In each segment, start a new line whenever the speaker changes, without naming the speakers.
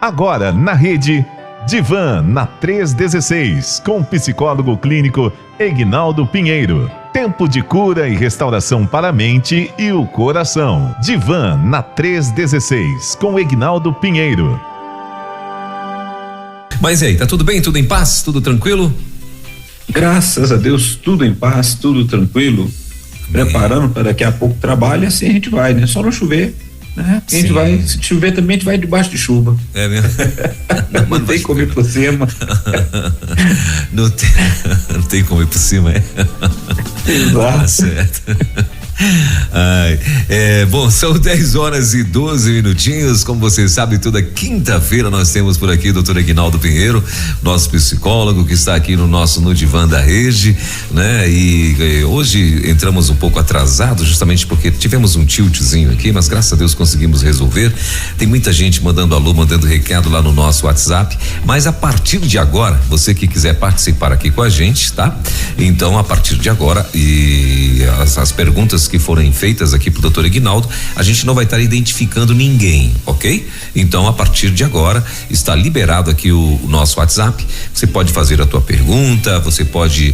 Agora na rede Divan na 316, com o psicólogo clínico Egnaldo Pinheiro. Tempo de cura e restauração para a mente e o coração. Divan na 316, com Egnaldo Pinheiro.
Mas e aí, tá tudo bem? Tudo em paz? Tudo tranquilo?
Graças a Deus, tudo em paz, tudo tranquilo. Preparando para daqui a pouco trabalho, assim a gente vai, né? Só não chover, né? A gente vai, se chover também a gente vai debaixo de chuva.
É mesmo?
Não tem como ir por cima.
Não tem como ir por cima, é?
Exato.
Tá certo. Bom, são 10h12. Como vocês sabem, toda quinta-feira nós temos por aqui o doutor Egnaldo Pinheiro, nosso psicólogo, que está aqui no Divan da Rede, né? E hoje entramos um pouco atrasados, justamente porque tivemos um tiltzinho aqui, mas graças a Deus conseguimos resolver. Tem muita gente mandando alô, mandando recado lá no nosso WhatsApp, mas a partir de agora, você que quiser participar aqui com a gente, tá? Então, a partir de agora, e as perguntas que forem feitas aqui pro doutor Egnaldo, a gente não vai estar identificando ninguém, ok? Então, a partir de agora, está liberado aqui o nosso WhatsApp. Você pode fazer a tua pergunta, você pode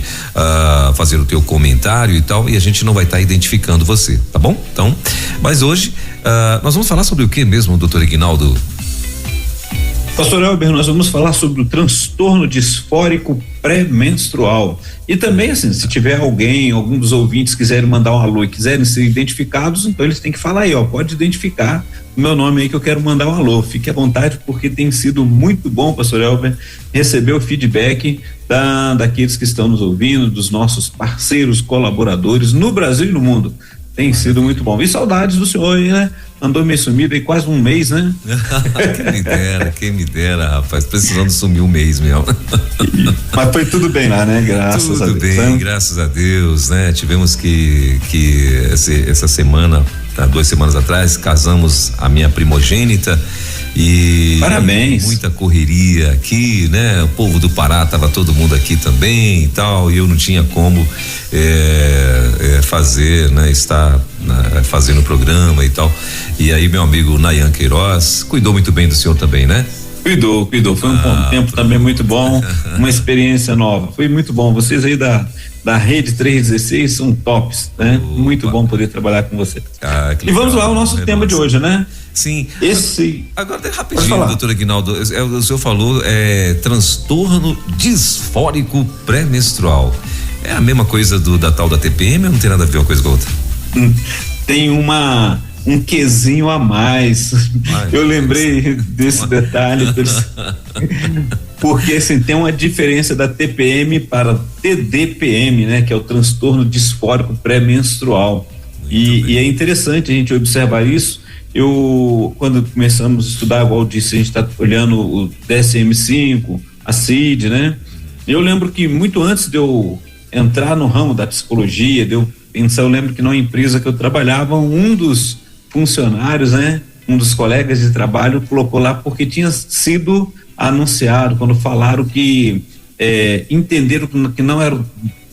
fazer o teu comentário e tal, e a gente não vai estar identificando você, tá bom? Então, mas hoje nós vamos falar sobre o que mesmo, doutor Egnaldo?
Pastor Elber, nós vamos falar sobre o transtorno disfórico pré-menstrual. E também, assim, se tiver algum dos ouvintes quiserem mandar um alô e quiserem ser identificados, então eles têm que falar aí, pode identificar o meu nome aí que eu quero mandar um alô. Fique à vontade, porque tem sido muito bom, pastor Elber, receber o feedback daqueles que estão nos ouvindo, dos nossos parceiros, colaboradores no Brasil e no mundo. Tem sido muito bom. E saudades do senhor aí, né? Andou meio sumido aí quase um mês, né?
quem me dera, rapaz, precisando sumir um mês mesmo.
Mas foi tudo bem lá, né? Graças a Deus.
Tudo bem, graças a Deus, né? Tivemos que essa semana, 2 semanas atrás, casamos a minha primogênita e
parabéns.
Muita correria aqui, né? O povo do Pará, tava todo mundo aqui também e tal, e eu não tinha como fazer, né? Estar fazendo o programa e tal. E aí meu amigo Nayan Queiroz cuidou muito bem do senhor também, né?
Cuidou. Foi um tempo também muito bom, uma experiência nova. Foi muito bom. Vocês aí da Rede 316 são tops, né? Muito bom poder trabalhar com você. E vamos lá, o nosso tema de hoje, né?
Sim.
Agora,
rapidinho, doutor Egnaldo, o senhor falou transtorno disfórico pré-menstrual. É a mesma coisa da tal da TPM ou não tem nada a ver uma coisa com a outra?
Tem um quezinho a mais. Eu lembrei desse detalhe, porque assim, tem uma diferença da TPM para TDPM, né? Que é o transtorno disfórico pré-menstrual. E é interessante a gente observar isso. Quando começamos a estudar, igual eu disse, a gente está olhando o DSM-5, a CID, né? Eu lembro que muito antes de eu entrar no ramo da psicologia, eu lembro que numa empresa que eu trabalhava, um dos funcionários, né? Um dos colegas de trabalho colocou lá porque tinha sido anunciado, quando falaram que entenderam que não era o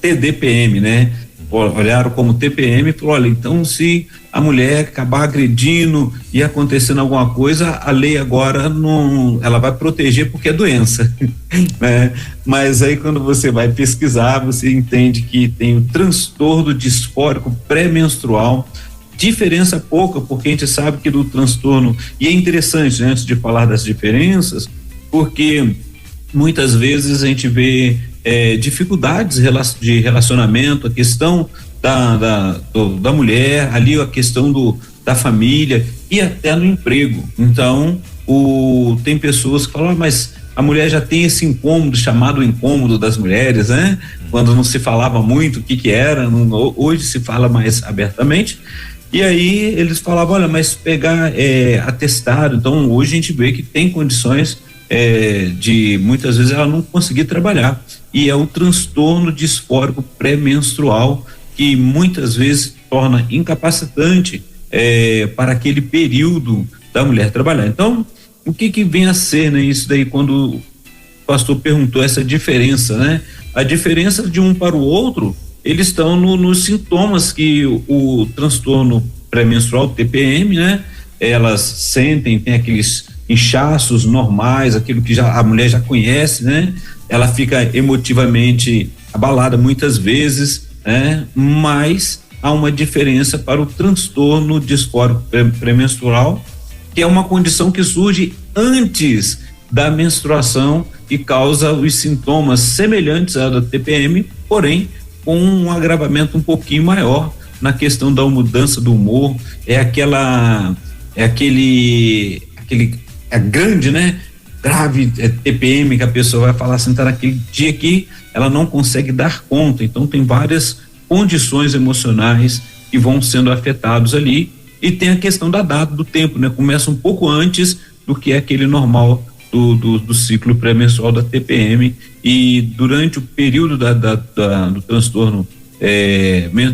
TDPM, né? Olharam como TPM e falou, olha, então se a mulher acabar agredindo e acontecendo alguma coisa, a lei agora ela vai proteger porque é doença, né? Mas aí quando você vai pesquisar, você entende que tem o transtorno disfórico pré-menstrual, diferença pouca, porque a gente sabe que do transtorno, e é interessante, né, antes de falar das diferenças, porque muitas vezes a gente vê dificuldades de relacionamento, a questão da mulher, ali a questão da família e até no emprego. Então, tem pessoas que falam, mas a mulher já tem esse incômodo, chamado incômodo das mulheres, né? Quando não se falava muito o que era, hoje se fala mais abertamente. E aí eles falavam, olha, mas pegar atestado, então hoje a gente vê que tem condições de muitas vezes ela não conseguir trabalhar, e é o transtorno disfórico pré-menstrual que muitas vezes torna incapacitante para aquele período da mulher trabalhar. Então, o que vem a ser, né, isso daí, quando o pastor perguntou essa diferença, né? A diferença de um para o outro, eles estão nos sintomas que o transtorno pré-menstrual, TPM, né? Elas sentem, tem aqueles inchaços normais, aquilo que a mulher já conhece, né? Ela fica emotivamente abalada muitas vezes, né? Mas há uma diferença para o transtorno disfórico pré-menstrual, que é uma condição que surge antes da menstruação e causa os sintomas semelhantes à da TPM, porém com um agravamento um pouquinho maior na questão da mudança do humor, grande, né? Grave TPM, que a pessoa vai falar assim, tá naquele dia que ela não consegue dar conta. Então tem várias condições emocionais que vão sendo afetados ali, e tem a questão da data do tempo, né? Começa um pouco antes do que é aquele normal do ciclo pré-menstrual da TPM, e durante o período do transtorno,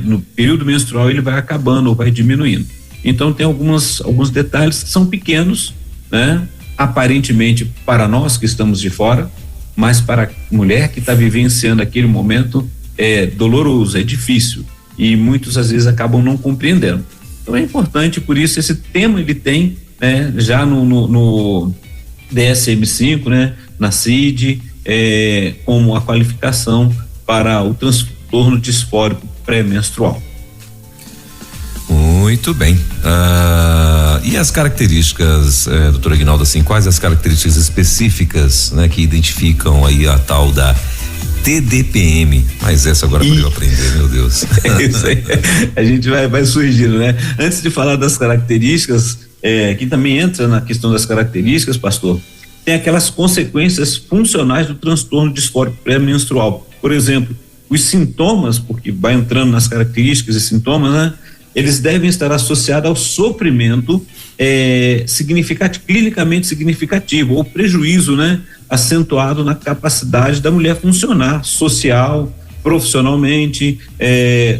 no período menstrual, ele vai acabando ou vai diminuindo. Então tem alguns detalhes que são pequenos, né? Aparentemente para nós que estamos de fora, mas para a mulher que está vivenciando aquele momento é doloroso, é difícil, e muitos às vezes acabam não compreendendo. Então é importante, por isso esse tema ele tem, né, já no DSM-5, né, na CID, como a qualificação para o transtorno disfórico pré-menstrual.
Muito bem. E as características, doutor Aguinaldo, assim, quais as características específicas, né, que identificam aí a tal da TDPM? Mas essa agora para eu aprender, meu Deus.
É isso aí. A gente vai surgindo, né? Antes de falar das características, que também entra na questão das características, pastor, tem aquelas consequências funcionais do transtorno disfórico pré-menstrual. Por exemplo, os sintomas, porque vai entrando nas características e sintomas, né? Eles devem estar associados ao sofrimento clinicamente significativo, ou prejuízo, né? Acentuado na capacidade da mulher funcionar social, profissionalmente,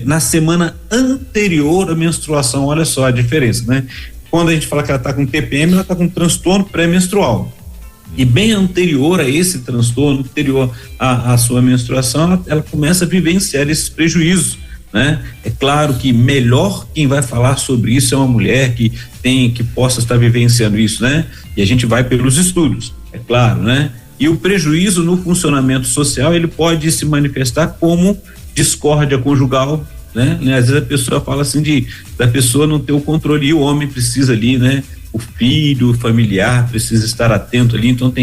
na semana anterior à menstruação. Olha só a diferença, né? Quando a gente fala que ela está com TPM, ela está com transtorno pré-menstrual. E bem anterior a esse transtorno, anterior à sua menstruação, ela começa a vivenciar esses prejuízos, né? É claro que melhor quem vai falar sobre isso é uma mulher que possa estar vivenciando isso, né? E a gente vai pelos estudos, é claro, né? E o prejuízo no funcionamento social, ele pode se manifestar como discórdia conjugal, né? Às vezes a pessoa fala assim da pessoa não ter o controle, e o homem precisa ali, né? O filho, o familiar precisa estar atento ali, então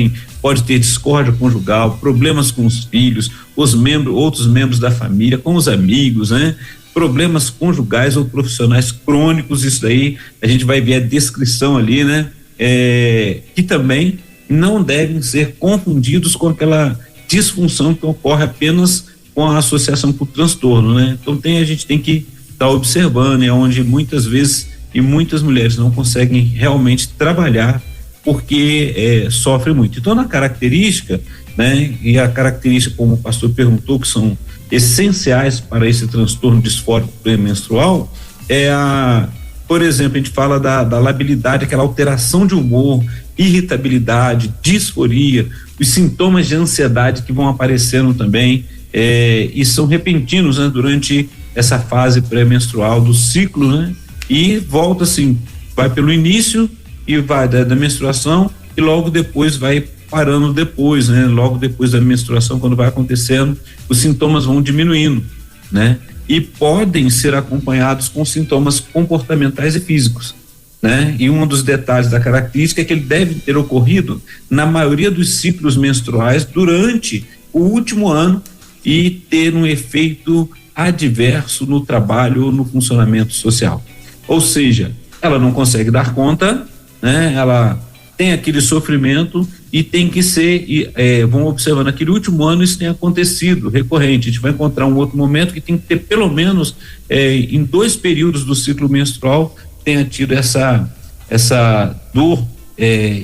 pode ter discórdia conjugal, problemas com os filhos, outros membros da família, com os amigos, né? Problemas conjugais ou profissionais crônicos, isso daí a gente vai ver a descrição ali, né? Que também não devem ser confundidos com aquela disfunção que ocorre apenas com a associação com o transtorno, né? Então a gente tem que estar observando, onde muitas vezes e muitas mulheres não conseguem realmente trabalhar porque sofrem muito. Então, na característica, né, e a característica, como o pastor perguntou, que são essenciais para esse transtorno disfórico pré-menstrual, por exemplo, a gente fala da labilidade, aquela alteração de humor, irritabilidade, disforia, os sintomas de ansiedade que vão aparecendo também, e são repentinos, né, durante essa fase pré-menstrual do ciclo, né? E volta assim, vai pelo início e vai da menstruação, e logo depois vai parando depois, né? Logo depois da menstruação, quando vai acontecendo, os sintomas vão diminuindo, né? E podem ser acompanhados com sintomas comportamentais e físicos, né? E um dos detalhes da característica é que ele deve ter ocorrido na maioria dos ciclos menstruais durante o último ano e ter um efeito adverso no trabalho ou no funcionamento social. Ou seja, ela não consegue dar conta, né? Ela tem aquele sofrimento e tem que ser, vão observando, aquele último ano isso tem acontecido recorrente. A gente vai encontrar um outro momento que tem que ter pelo menos em 2 períodos do ciclo menstrual tenha tido essa dor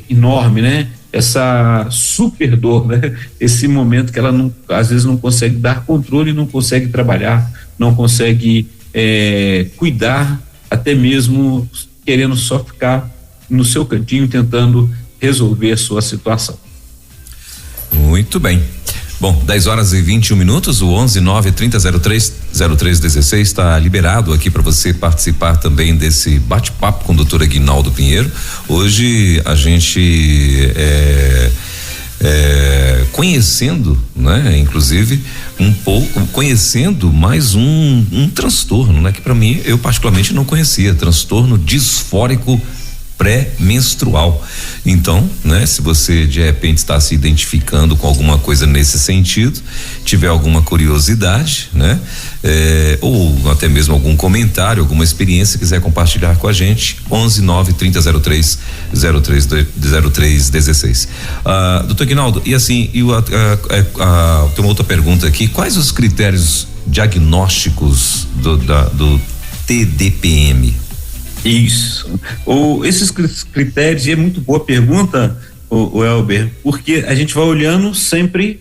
enorme, né? Essa super dor, né? Esse momento que ela às vezes não consegue dar controle, não consegue trabalhar, não consegue cuidar, até mesmo querendo só ficar no seu cantinho tentando resolver a sua situação.
Muito bem. Bom, 10 horas e 21 minutos, o 11 9 30 03 0316 está liberado aqui para você participar também desse bate-papo com o Dr. Aguinaldo Pinheiro. Hoje a gente conhecendo, né? Inclusive um pouco, conhecendo mais um transtorno, né? Que para mim, eu particularmente não conhecia, transtorno disfórico pré-menstrual. Então, né, se você de repente está se identificando com alguma coisa nesse sentido, tiver alguma curiosidade, né, ou até mesmo algum comentário, alguma experiência, quiser compartilhar com a gente, 11-9-3003-0316. Doutor Aguinaldo, e assim, tem uma outra pergunta aqui: quais os critérios diagnósticos do TDPM?
Isso. Esses critérios, e é muito boa pergunta, o Elber, porque a gente vai olhando sempre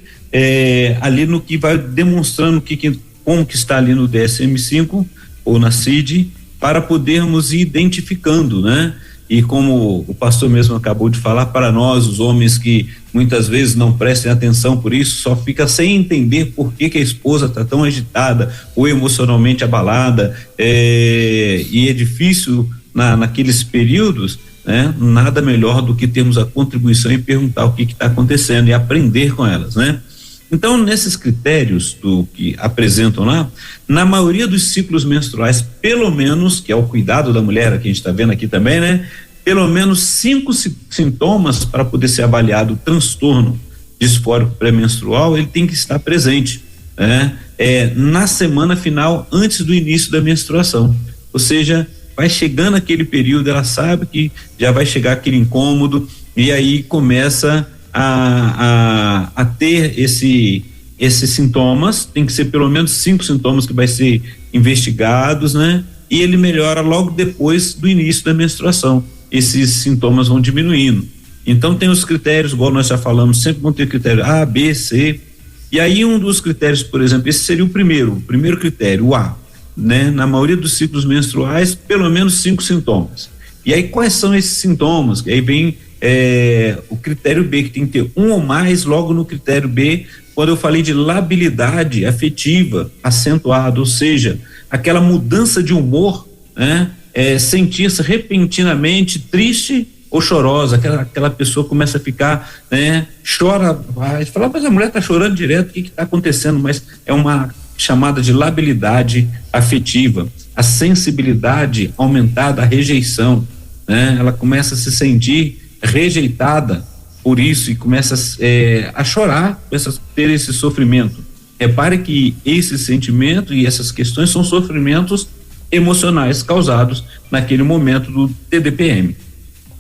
ali no que vai demonstrando como que está ali no DSM-5 ou na CID, para podermos ir identificando, né? E como o pastor mesmo acabou de falar, para nós, os homens que muitas vezes não prestem atenção por isso, só fica sem entender por que a esposa está tão agitada ou emocionalmente abalada, e é difícil naqueles períodos, né? Nada melhor do que termos a contribuição e perguntar o que está acontecendo e aprender com elas, né? Então, nesses critérios do que apresentam lá, na maioria dos ciclos menstruais, pelo menos, que é o cuidado da mulher, que a gente está vendo aqui também, né? Pelo menos 5 sintomas para poder ser avaliado o transtorno disfórico pré-menstrual, ele tem que estar presente, né? Na semana final, antes do início da menstruação. Ou seja, vai chegando aquele período, ela sabe que já vai chegar aquele incômodo, e aí começa a ter esses sintomas. Tem que ser pelo menos 5 sintomas que vai ser investigados, né? E ele melhora logo depois do início da menstruação. Esses sintomas vão diminuindo. Então tem os critérios, igual nós já falamos, sempre vão ter critério A, B, C. E aí um dos critérios, por exemplo, esse seria o primeiro critério, o A, né? Na maioria dos ciclos menstruais, pelo menos 5 sintomas. E aí quais são esses sintomas? Aí vem o critério B, que tem que ter um ou mais. Logo no critério B, quando eu falei de labilidade afetiva acentuada, ou seja, aquela mudança de humor, né? Sentir-se repentinamente triste ou chorosa, aquela pessoa começa a ficar, né? Chora, vai falar, mas a mulher está chorando direto, o que está acontecendo? Mas é uma chamada de labilidade afetiva, a sensibilidade aumentada à rejeição, né? Ela começa a se sentir rejeitada por isso e começa a chorar, começa a ter esse sofrimento. Repare que esse sentimento e essas questões são sofrimentos emocionais causados naquele momento do TDPM.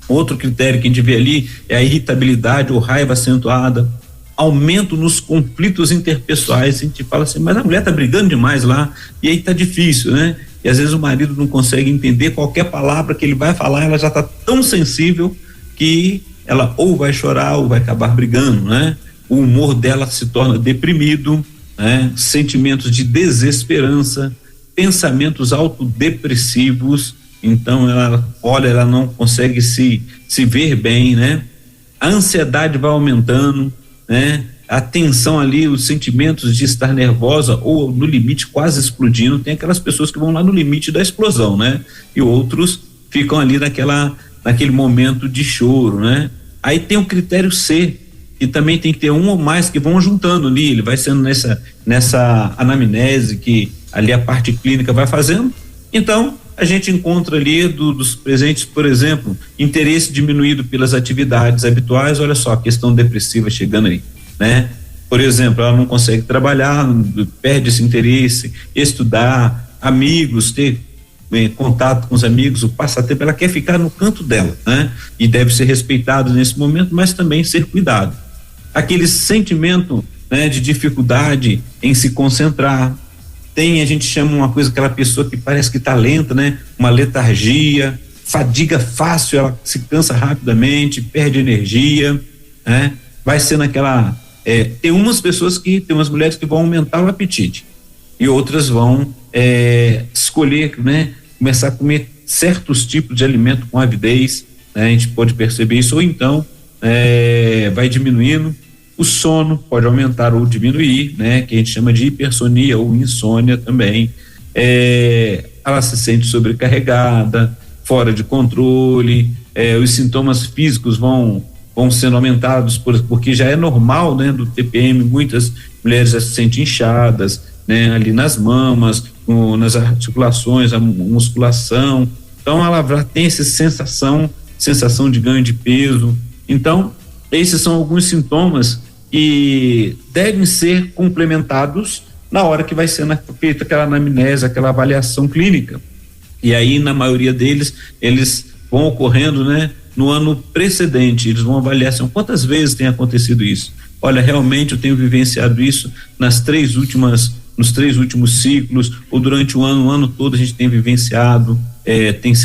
Outro critério que a gente vê ali é a irritabilidade ou raiva acentuada, aumento nos conflitos interpessoais. A gente fala assim, mas a mulher tá brigando demais lá, e aí tá difícil, né? E às vezes o marido não consegue entender qualquer palavra que ele vai falar, ela já tá tão sensível que ela ou vai chorar ou vai acabar brigando, né? O humor dela se torna deprimido, né? Sentimentos de desesperança, pensamentos autodepressivos. Então ela não consegue se ver bem, né? A ansiedade vai aumentando, né? A tensão ali, os sentimentos de estar nervosa ou no limite quase explodindo. Tem aquelas pessoas que vão lá no limite da explosão, né? E outros ficam ali naquele momento de choro, né? Aí tem o critério C, que também tem que ter um ou mais que vão juntando ali, ele vai sendo nessa anamnese que ali a parte clínica vai fazendo. Então a gente encontra ali dos presentes, por exemplo, interesse diminuído pelas atividades habituais. Olha só a questão depressiva chegando aí, né? Por exemplo, ela não consegue trabalhar, perde esse interesse, estudar, amigos, ter contato com os amigos, o passatempo, ela quer ficar no canto dela, né? E deve ser respeitado nesse momento, mas também ser cuidado. Aquele sentimento, né, de dificuldade em se concentrar. A gente chama uma coisa, aquela pessoa que parece que está lenta, né? Uma letargia, fadiga fácil, ela se cansa rapidamente, perde energia, né? Vai sendo aquela, tem umas mulheres que vão aumentar o apetite e outras vão escolher, né? Começar a comer certos tipos de alimento com avidez, né? A gente pode perceber isso, ou então vai diminuindo. O sono pode aumentar ou diminuir, né? Que a gente chama de hipersonia ou insônia também. Ela se sente sobrecarregada, fora de controle, os sintomas físicos vão sendo aumentados porque já é normal, né? Do TPM, muitas mulheres já se sentem inchadas, né? Ali nas mamas, nas articulações, a musculação. Então ela já tem essa sensação de ganho de peso. Então esses são alguns sintomas que devem ser complementados na hora que vai ser feita aquela anamnese, aquela avaliação clínica. E aí, na maioria deles, eles vão ocorrendo, né, no ano precedente. Eles vão avaliar assim, quantas vezes tem acontecido isso. Olha, realmente eu tenho vivenciado isso nos 3 últimos ciclos, ou durante o ano todo a gente tem vivenciado,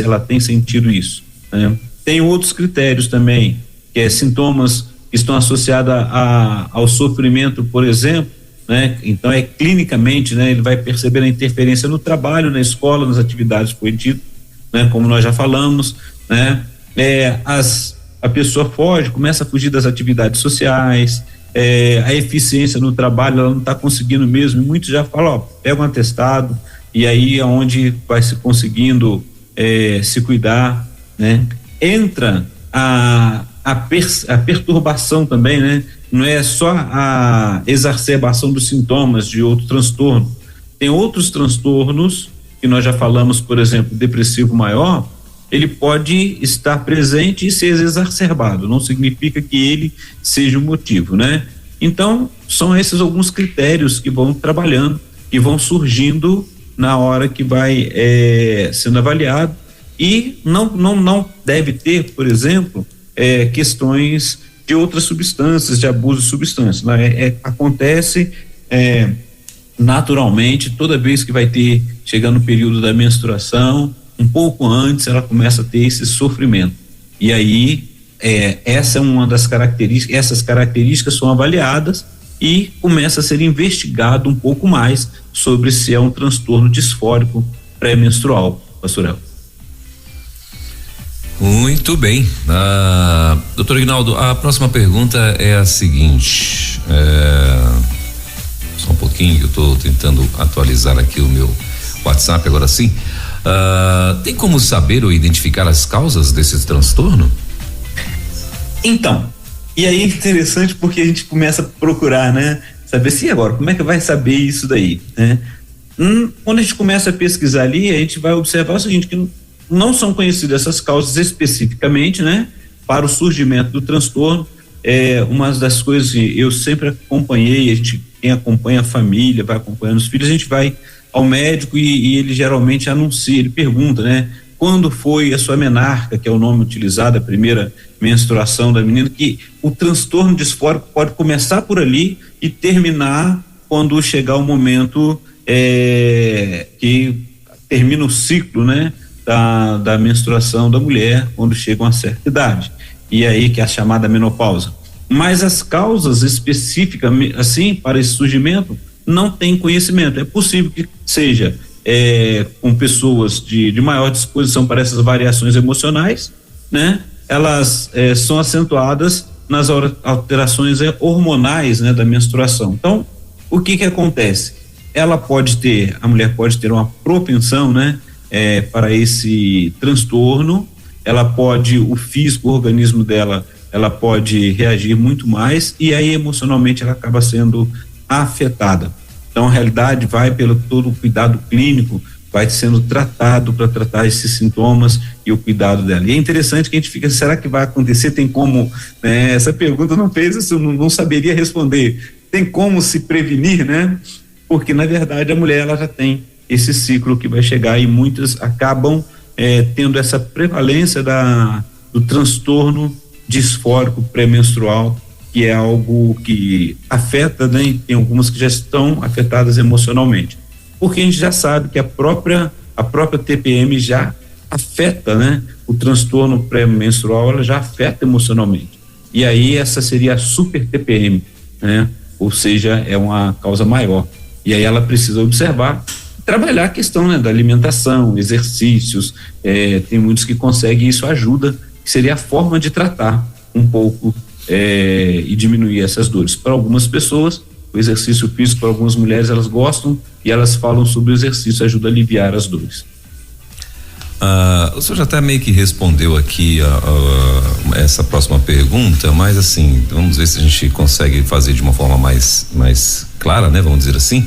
ela tem sentido isso, né? Tem outros critérios também, que é sintomas que estão associados ao sofrimento, por exemplo, né? Então clinicamente, né? Ele vai perceber a interferência no trabalho, na escola, nas atividades, foi dito, né? Como nós já falamos, né? A pessoa começa a fugir das atividades sociais, a eficiência no trabalho, ela não está conseguindo mesmo, e muitos já falam, pega um atestado, e aí é onde vai se conseguindo se cuidar, né? Entra a perturbação também, né? Não é só a exacerbação dos sintomas de outro transtorno, tem outros transtornos que nós já falamos, por exemplo, depressivo maior, ele pode estar presente e ser exacerbado, não significa que ele seja o motivo, né? Então, são esses alguns critérios que vão trabalhando, que vão surgindo na hora que vai sendo avaliado, e não deve ter, por exemplo, questões de outras substâncias, de abuso de substâncias, né? Acontece naturalmente toda vez que vai chegar no período da menstruação, um pouco antes ela começa a ter esse sofrimento, e aí essa é uma das características, essas características são avaliadas e começa a ser investigado um pouco mais sobre se é um transtorno disfórico pré-menstrual, pastor El.
Muito bem. Doutor Ignaldo, a próxima pergunta é a seguinte, só um pouquinho que eu estou tentando atualizar aqui o meu WhatsApp agora sim. Tem como saber ou identificar as causas desse transtorno?
Então, e aí é interessante porque a gente começa a procurar, né? Saber se agora, como é que vai saber isso daí, né? Quando a gente começa a pesquisar ali, a gente vai observar o seguinte, que não são conhecidas essas causas especificamente, né? Para o surgimento do transtorno. Uma das coisas que eu sempre acompanhei, quem acompanha a família, vai acompanhando os filhos, a gente vai ao médico e ele geralmente anuncia, ele pergunta, né? Quando foi a sua menarca, que é o nome utilizado, a primeira menstruação da menina, que o transtorno disfórico pode começar por ali e terminar quando chegar o momento que termina o ciclo, né? Da menstruação da mulher, quando chega a uma certa idade, e aí que é a chamada menopausa. Mas as causas específicas, assim, para esse surgimento, não tem conhecimento. É possível que seja com pessoas de maior disposição para essas variações emocionais, né? Elas são acentuadas nas alterações hormonais, né, da menstruação. Então, o que acontece? A mulher pode ter uma propensão, né, para esse transtorno. O organismo dela, ela pode reagir muito mais, e aí emocionalmente ela acaba sendo afetada. Então, a realidade vai pelo todo o cuidado clínico, vai sendo tratado para tratar esses sintomas e o cuidado dela. E é interessante que a gente fica, será que vai acontecer? Tem como, né? Essa pergunta não fez isso, não saberia responder. Tem como se prevenir, né? Porque, na verdade, a mulher, ela já tem esse ciclo que vai chegar, e muitas acabam tendo essa prevalência do transtorno disfórico pré-menstrual, que é algo que afeta, né? E tem algumas que já estão afetadas emocionalmente, porque a gente já sabe que a própria TPM já afeta, né? O transtorno pré-menstrual, ela já afeta emocionalmente, e aí essa seria a super TPM, né? Ou seja, é uma causa maior, e aí ela precisa observar, trabalhar a questão, né, da alimentação, exercícios, tem muitos que conseguem, isso ajuda, que seria a forma de tratar um pouco e diminuir essas dores. Para algumas pessoas, o exercício físico, para algumas mulheres, elas gostam e elas falam sobre o exercício, ajuda a aliviar as dores.
O senhor já até meio que respondeu aqui essa próxima pergunta, mas assim, vamos ver se a gente consegue fazer de uma forma mais clara, né? Vamos dizer assim.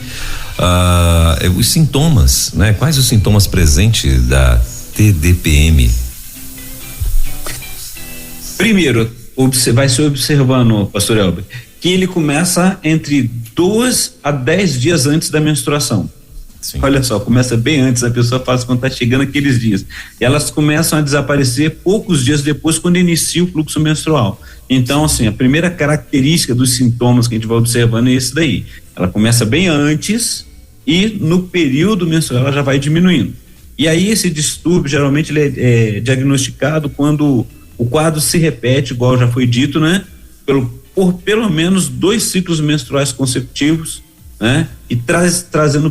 Os sintomas, né? Quais os sintomas presentes da TDPM?
Primeiro, vai se observando, pastor Elber, que ele começa entre 2 a 10 dias antes da menstruação. Sim. Olha só, começa bem antes, a pessoa faz quando está chegando aqueles dias. E elas começam a desaparecer poucos dias depois, quando inicia o fluxo menstrual. Então, assim, a primeira característica dos sintomas que a gente vai observando é esse daí. Ela começa bem antes e no período menstrual ela já vai diminuindo. E aí esse distúrbio, geralmente, ele é diagnosticado quando o quadro se repete, igual já foi dito, né? Por pelo menos 2 ciclos menstruais consecutivos, né? E trazendo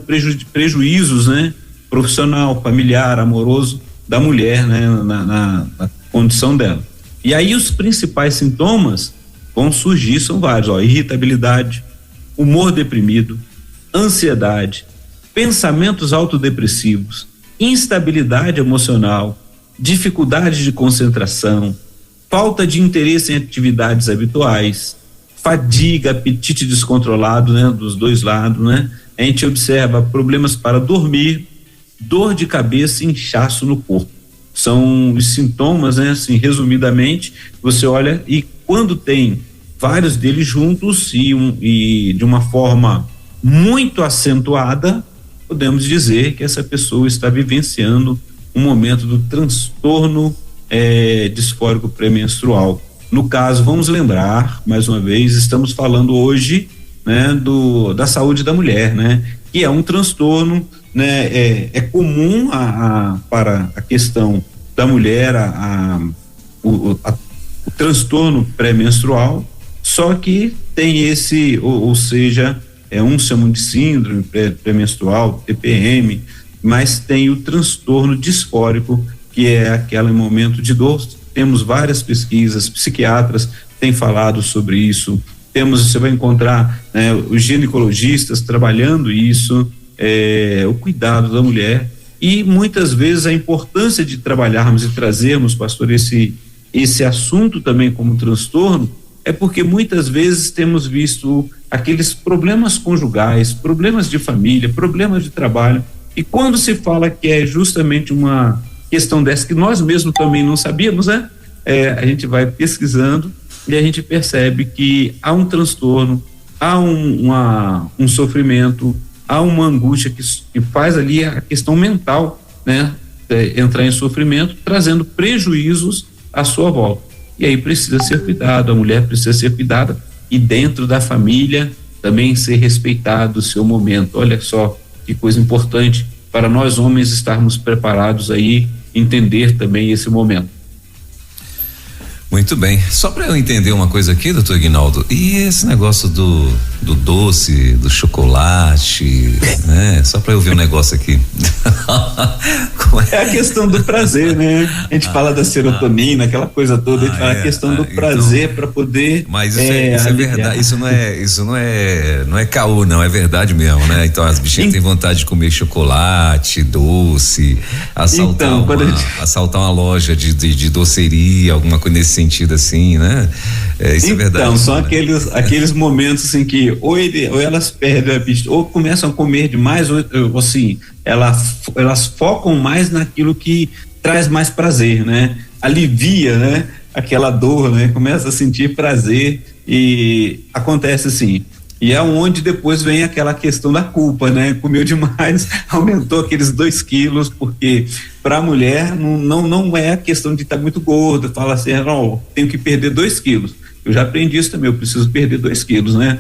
prejuízos, né? Profissional, familiar, amoroso da mulher, né? Na condição dela. E aí os principais sintomas vão surgir, são vários, irritabilidade, humor deprimido, ansiedade, pensamentos autodepressivos, instabilidade emocional, dificuldade de concentração, falta de interesse em atividades habituais, fadiga, apetite descontrolado, né, dos dois lados, né? A gente observa problemas para dormir, dor de cabeça e inchaço no corpo. São os sintomas, né? Assim, resumidamente, você olha e quando tem vários deles juntos e de uma forma muito acentuada, podemos dizer que essa pessoa está vivenciando um momento do transtorno disfórico pré-menstrual. No caso, vamos lembrar, mais uma vez, estamos falando hoje, né, da saúde da mulher, né, que é um transtorno, né, é comum para a questão da mulher, o transtorno pré-menstrual, só que tem esse, ou seja, uns chamam de síndrome pré-menstrual, TPM, mas tem o transtorno disfórico, que é aquele momento de dor. Temos várias pesquisas, psiquiatras têm falado sobre isso, você vai encontrar, né, os ginecologistas trabalhando isso, o cuidado da mulher, e muitas vezes a importância de trabalharmos e trazermos, pastor, esse assunto também como transtorno, é porque muitas vezes temos visto aqueles problemas conjugais, problemas de família, problemas de trabalho, e quando se fala que é justamente uma questão dessa que nós mesmos também não sabíamos, né? A gente vai pesquisando e a gente percebe que há um transtorno, há um sofrimento, há uma angústia que faz ali a questão mental, né? Entrar em sofrimento, trazendo prejuízos à sua volta. E aí precisa ser cuidado, a mulher precisa ser cuidada e dentro da família também ser respeitado o seu momento. Olha só que coisa importante para nós homens estarmos preparados aí, entender também esse momento.
Muito bem, só para eu entender uma coisa aqui, doutor Aguinaldo, e esse negócio do doce, do chocolate, né? Só para eu ver um negócio aqui.
É a questão do prazer, né? A gente fala da serotonina, aquela coisa toda, a gente fala a questão do prazer, então, para poder.
Mas isso é verdade, isso não é caô, não, é verdade mesmo, né? Então as bichinhas têm vontade de comer chocolate, doce, assaltar uma loja de doceria, alguma coisa nesse sentido assim, né? Isso é verdade.
Então, são aqueles momentos assim que ou elas perdem a vista, ou começam a comer demais, ou assim, elas focam mais naquilo que traz mais prazer, né? Alivia, né? Aquela dor, né? Começa a sentir prazer e acontece assim. E é onde depois vem aquela questão da culpa, né? Comeu demais, aumentou aqueles 2 quilos, porque para a mulher não é a questão de estar muito gorda, fala assim, não, tenho que perder 2 quilos. Eu já aprendi isso também, eu preciso perder 2 quilos, né?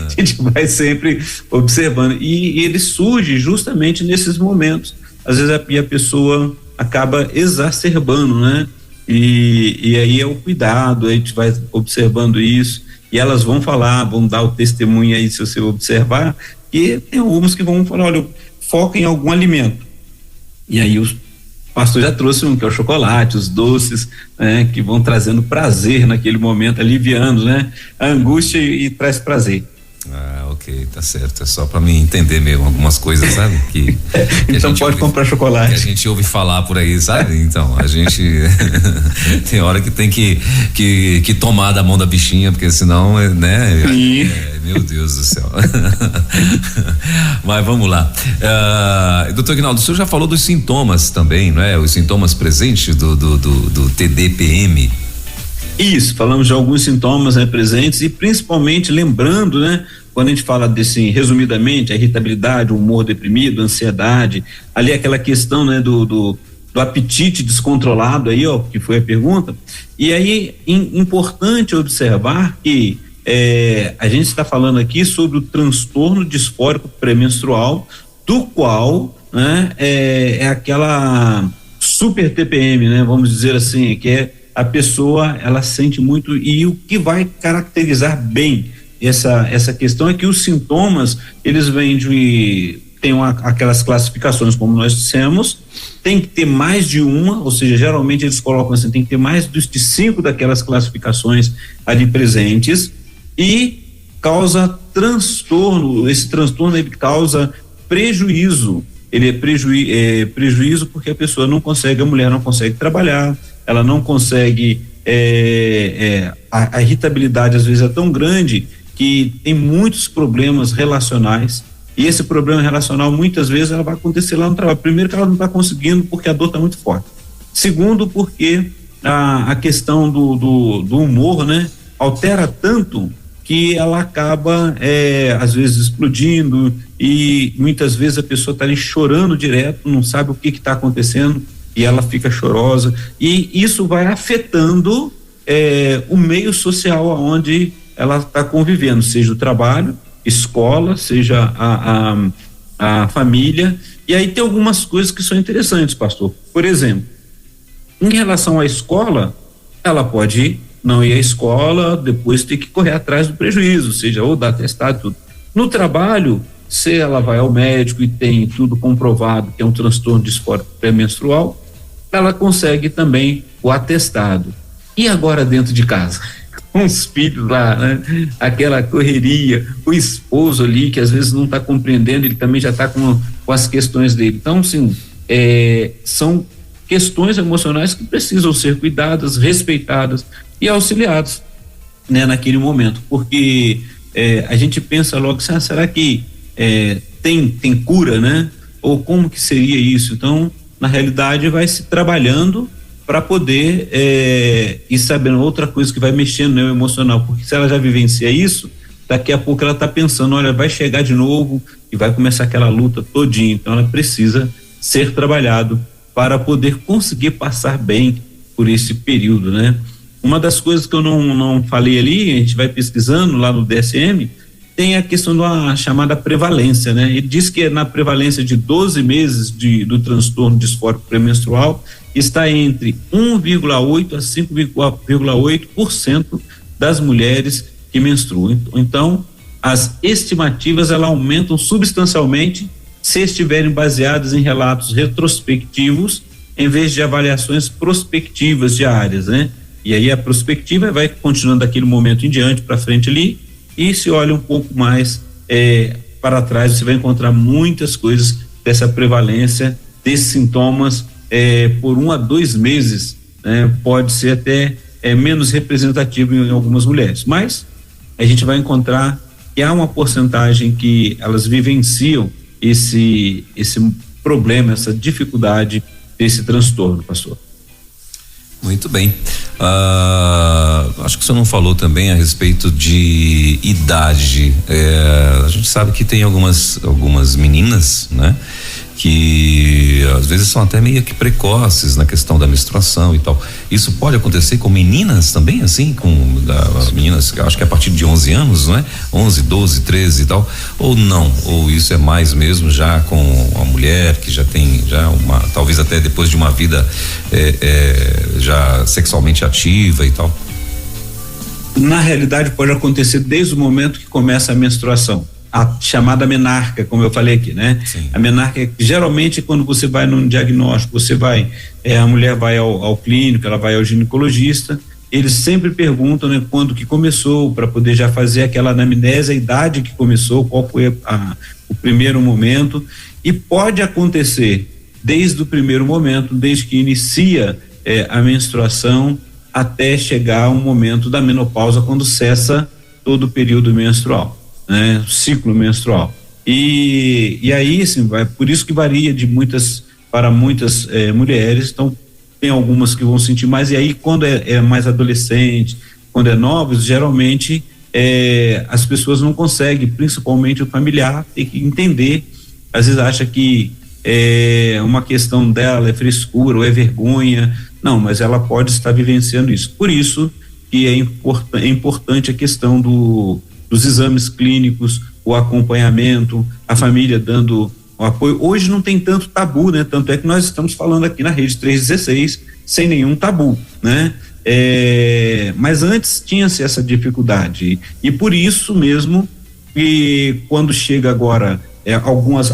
A gente vai sempre observando. E ele surge justamente nesses momentos. Às vezes a pessoa acaba exacerbando, né? E aí é o cuidado, a gente vai observando isso. E elas vão falar, vão dar o testemunho aí, se você observar, e tem algumas que vão falar, olha, foca em algum alimento. E aí pastor já trouxe um, que é o chocolate, os doces, né, que vão trazendo prazer naquele momento, aliviando, né, a angústia e traz prazer.
Ah, ok, tá certo. É só pra mim entender mesmo algumas coisas, sabe? Que
então pode comprar chocolate.
Que a gente ouve falar por aí, sabe? Então, a gente tem hora que tem que tomar da mão da bichinha, porque senão, né? Meu Deus do céu. Mas vamos lá. Doutor Aguinaldo, o senhor já falou dos sintomas também, não é? Os sintomas presentes do TDPM.
Isso, falamos de alguns sintomas, né, presentes, e principalmente lembrando, né, quando a gente fala desse, resumidamente, a irritabilidade, o humor deprimido, a ansiedade, ali aquela questão, né, do apetite descontrolado aí, ó, que foi a pergunta. E aí, importante observar que a gente está falando aqui sobre o transtorno disfórico pré-menstrual, do qual, né, é aquela super TPM, né, vamos dizer assim, que é a pessoa, ela sente muito, e o que vai caracterizar bem essa questão é que os sintomas, eles vêm tem aquelas classificações, como nós dissemos, tem que ter mais de uma, ou seja, geralmente eles colocam assim, tem que ter mais de 5 daquelas classificações ali presentes, e causa transtorno. Esse transtorno, ele causa prejuízo, ele é prejuízo porque a pessoa não consegue, a mulher não consegue trabalhar, ela não consegue, a irritabilidade às vezes é tão grande que tem muitos problemas relacionais, e esse problema relacional muitas vezes ela vai acontecer lá no trabalho. Primeiro, que ela não está conseguindo porque a dor está muito forte. Segundo, porque a questão do humor, né, altera tanto que ela acaba às vezes explodindo, e muitas vezes a pessoa está ali chorando direto, não sabe o que está acontecendo, e ela fica chorosa, e isso vai afetando o meio social onde ela está convivendo, seja o trabalho, escola, seja a família. E aí tem algumas coisas que são interessantes, pastor. Por exemplo, em relação à escola, ela pode não ir à escola, depois ter que correr atrás do prejuízo, seja ou dar atestado, tudo. No trabalho, se ela vai ao médico e tem tudo comprovado que é um transtorno disfórico pré-menstrual, ela consegue também o atestado. E agora dentro de casa, com os filhos lá, né? Aquela correria, o esposo ali que às vezes não está compreendendo, ele também já está com as questões dele. Então, sim, são questões emocionais que precisam ser cuidadas, respeitadas e auxiliadas, né, naquele momento, porque a gente pensa logo, será que tem cura, né? Ou como que seria isso? Então, na realidade, vai se trabalhando para poder ir sabendo. Outra coisa que vai mexendo no emocional, porque se ela já vivencia isso, daqui a pouco ela está pensando, olha, vai chegar de novo e vai começar aquela luta todinha. Então ela precisa ser trabalhado para poder conseguir passar bem por esse período, né? Uma das coisas que eu não falei ali, a gente vai pesquisando lá no DSM, tem a questão da chamada prevalência, né? Ele diz que na prevalência de 12 meses do transtorno disfórico pré-menstrual está entre 1,8% a 5,8% das mulheres que menstruam. Então, as estimativas elas aumentam substancialmente se estiverem baseadas em relatos retrospectivos em vez de avaliações prospectivas diárias, né? E aí a prospectiva vai continuando daquele momento em diante para frente ali, e se olha um pouco mais para trás, você vai encontrar muitas coisas dessa prevalência desses sintomas por 1 a 2 meses, né? Pode ser até menos representativo em algumas mulheres, mas a gente vai encontrar que há uma porcentagem que elas vivenciam esse problema, essa dificuldade desse transtorno, pastor.
Muito bem. Acho que o senhor não falou também a respeito de idade. A gente sabe que tem algumas meninas, né? Que às vezes são até meio que precoces na questão da menstruação e tal. Isso pode acontecer com meninas também, assim, com meninas, acho que a partir de 11 anos, não é? 11, 12, 13 e tal, ou não? Ou isso é mais mesmo já com a mulher que já tem talvez até depois de uma vida já sexualmente ativa e tal?
Na realidade pode acontecer desde o momento que começa a menstruação. a chamada menarca, como eu falei aqui, né?
Sim.
A menarca, geralmente, quando você vai num diagnóstico, a mulher vai ao clínico, ela vai ao ginecologista, eles sempre perguntam, né, quando que começou, para poder já fazer aquela anamnese, a idade que começou, qual foi o primeiro momento, e pode acontecer desde o primeiro momento, desde que inicia a menstruação, até chegar um momento da menopausa, quando cessa todo o período menstrual, né? O ciclo menstrual. E aí, assim, por isso que varia para muitas mulheres. Então, tem algumas que vão sentir mais, e aí quando é mais adolescente, quando é novos, geralmente as pessoas não conseguem, principalmente o familiar, tem que entender, às vezes acha que uma questão dela é frescura ou é vergonha. Não, mas ela pode estar vivenciando isso. Por isso que é importante a questão dos exames clínicos, o acompanhamento, a família dando o apoio. Hoje não tem tanto tabu, né? Tanto é que nós estamos falando aqui na Rede 316 sem nenhum tabu, né? Mas antes tinha-se essa dificuldade, e por isso mesmo que quando chega agora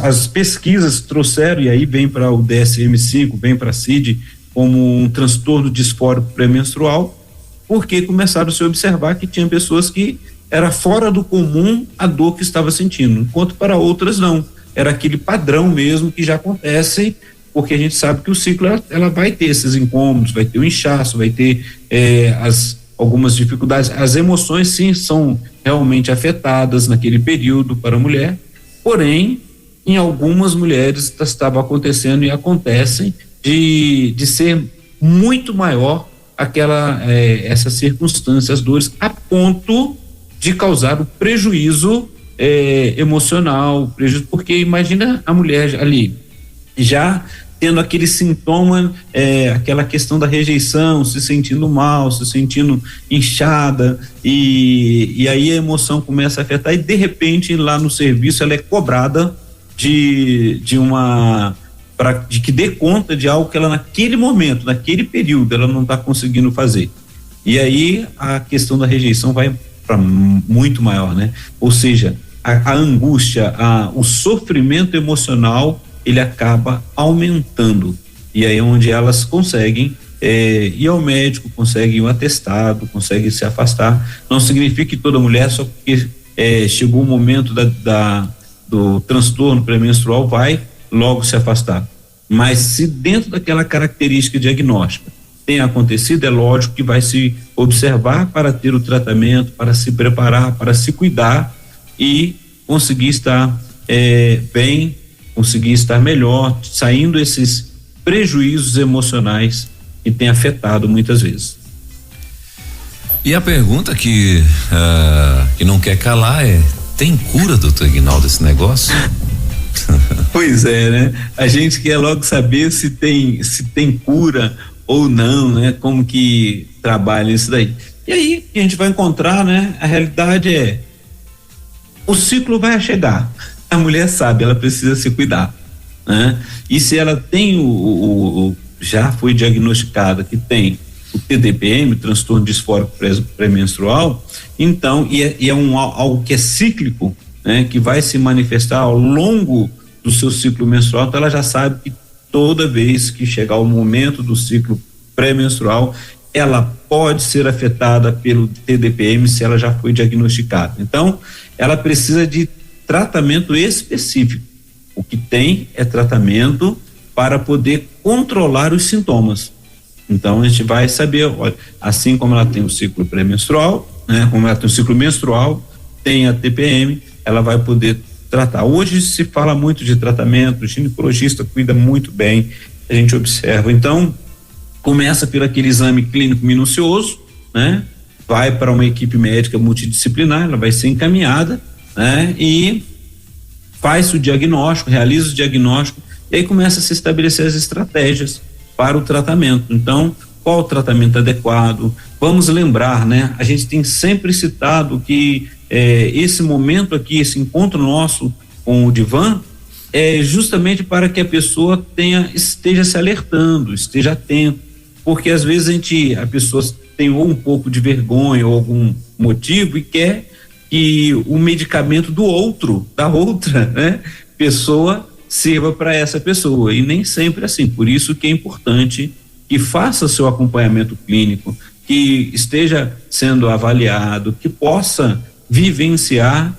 as pesquisas trouxeram, e aí vem para o DSM-5, vem para a CID como um transtorno disfórico pré-menstrual, porque começaram a se observar que tinha pessoas que era fora do comum a dor que estava sentindo, enquanto para outras não, era aquele padrão mesmo que já acontece, porque a gente sabe que o ciclo ela vai ter esses incômodos, vai ter o inchaço, vai ter algumas dificuldades. As emoções sim são realmente afetadas naquele período para a mulher, porém em algumas mulheres estava acontecendo e acontecem de ser muito maior essas circunstâncias, as dores, a ponto de causar o prejuízo emocional, porque imagina a mulher ali já tendo aquele sintoma, aquela questão da rejeição, se sentindo mal, se sentindo inchada, e aí a emoção começa a afetar, e de repente lá no serviço ela é cobrada de que dê conta de algo que ela naquele momento, naquele período, ela não está conseguindo fazer. E aí a questão da rejeição vai para muito maior, né? Ou seja, a angústia, o sofrimento emocional, ele acaba aumentando. E aí é onde elas conseguem ir ao médico, conseguem um atestado, conseguem se afastar. Não significa que toda mulher, só porque chegou o momento do transtorno pré-menstrual, vai logo se afastar. Mas se dentro daquela característica diagnóstica tem acontecido, é lógico que vai se observar para ter o tratamento, para se preparar, para se cuidar e conseguir estar bem, conseguir estar melhor, saindo esses prejuízos emocionais que tem afetado muitas vezes.
E a pergunta que não quer calar tem cura, doutor Aguinaldo, desse negócio?
Pois é, né? A gente quer logo saber se tem cura ou não, né? Como que trabalha isso daí. E aí a gente vai encontrar, né? A realidade o ciclo vai chegar. A mulher sabe, ela precisa se cuidar, né? E se ela tem já foi diagnosticada que tem o TDPM, transtorno disfórico pré-menstrual, então, e é algo que é cíclico, né? Que vai se manifestar ao longo do seu ciclo menstrual, então ela já sabe que toda vez que chegar o momento do ciclo pré-menstrual, ela pode ser afetada pelo TDPM se ela já foi diagnosticada. Então, ela precisa de tratamento específico. O que tem é tratamento para poder controlar os sintomas. Então, a gente vai saber, olha, assim como ela tem o ciclo pré-menstrual, né? Como ela tem o ciclo menstrual, tem a TPM, ela vai poder tratar. Hoje se fala muito de tratamento, o ginecologista cuida muito bem, a gente observa. Então, começa por aquele exame clínico minucioso, né? Vai para uma equipe médica multidisciplinar, ela vai ser encaminhada, né? E faz o diagnóstico, realiza o diagnóstico, e aí começa a se estabelecer as estratégias para o tratamento. Então, qual o tratamento adequado? Vamos lembrar, né? A gente tem sempre citado que esse momento aqui, esse encontro nosso com o Divan, é justamente para que a pessoa esteja se alertando, esteja atento, porque às vezes a pessoa tem ou um pouco de vergonha ou algum motivo e quer que o medicamento do outro, da outra, né, pessoa, sirva para essa pessoa, e nem sempre assim. Por isso que é importante que faça seu acompanhamento clínico, que esteja sendo avaliado, que possa vivenciar